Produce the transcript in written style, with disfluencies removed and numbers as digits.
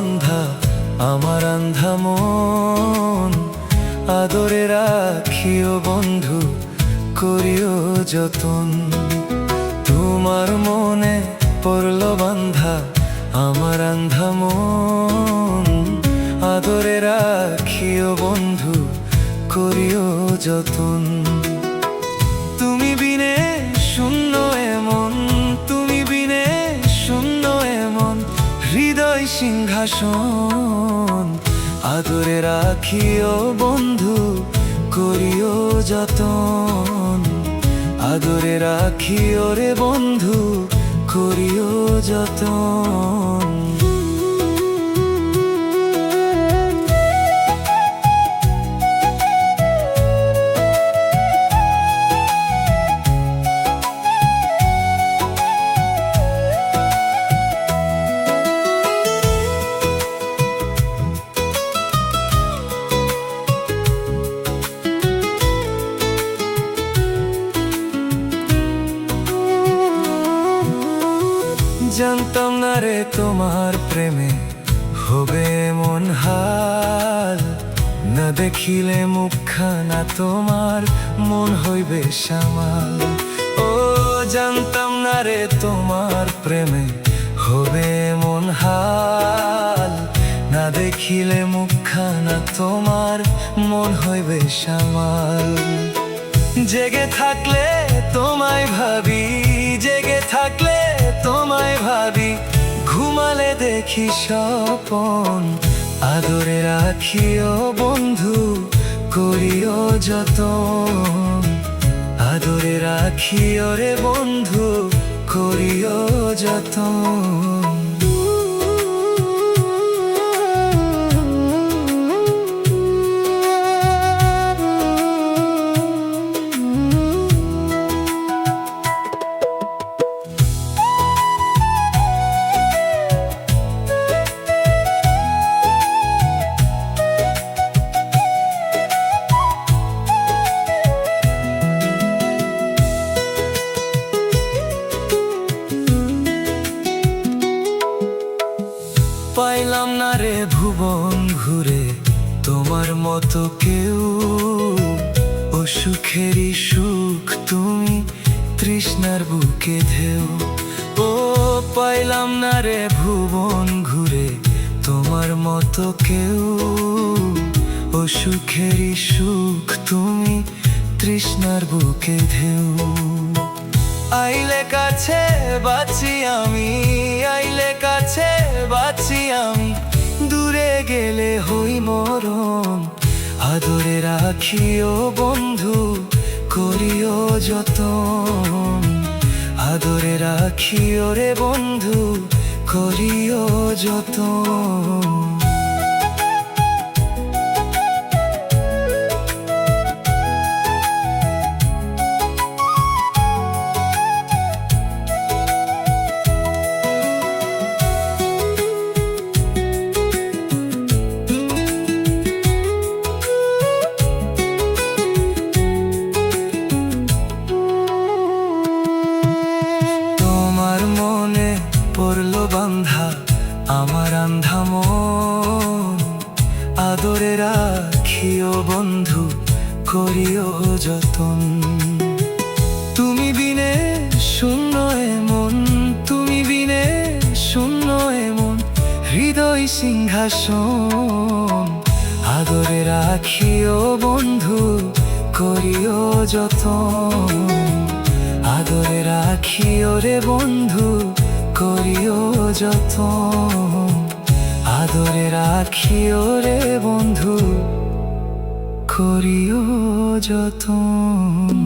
বান্ধা আমার আন্ধা মন, আদরে রাখিও বন্ধু করিও যতন। তোমার মনে পড়ল বান্ধা আমার আন্ধা মন, আদরে রাখিও বন্ধু করিও যতন। তুমি বিনে শূন্য এমন, তুমি বিনে শূন্য এমন হৃদয় সিংহাসন, আদরে রাখিও বন্ধু করিও যতন। আদরে রাখিও রে বন্ধু করিও যতন। জানতাম না রে তোমার প্রেমে হবে এমন হাল, না দেখিলে মুখখানা তোমার মন হইবে সামাল। ও জানতাম না রে তোমার প্রেমে হবে এমন হাল, না দেখিলে মুখখানা তোমার মন হইবে সামাল। জেগে থাকলে তোমায় ভাবি, জেগে থাকলে তোমায় ভাবি, ঘুমালে দেখি স্বপন, আদরে রাখিও বন্ধু করিও যতন। আদরে রাখিও রে বন্ধু করিও যতন। পাইলাম না রে ভুবন ঘুরে তোমার মতো কেউ, ও সুখেরই সুখ তুমি তৃষ্ণার বুকে ঢেউ। ও পাইলাম না রে ভুবন ঘুরে তোমার মতো কেউ, ও সুখেরই সুখ তুমি তৃষ্ণার বুকে ঢেউ। আইলে কাছে বাঁচি আমি, আইলে কাছে বাঁচি আমি, দূরে গেলে হই মরণ, আদরে রাখিও বন্ধু করিও যতন। আদরে রাখিও রে বন্ধু করিও যতন। পড়ল বান্ধা আমার আন্ধা মন, আদরে রাখিও বন্ধু করিও যতন। তুমি বিনে শূন্য এমন, তুমি বিনে শূন্য এমন হৃদয় সিংহাসন, আদরে রাখিও বন্ধু করিও যতন। আদরে রাখিও রে বন্ধু করিও যতন। আদরে রাখিও রে বন্ধু করিও যতন।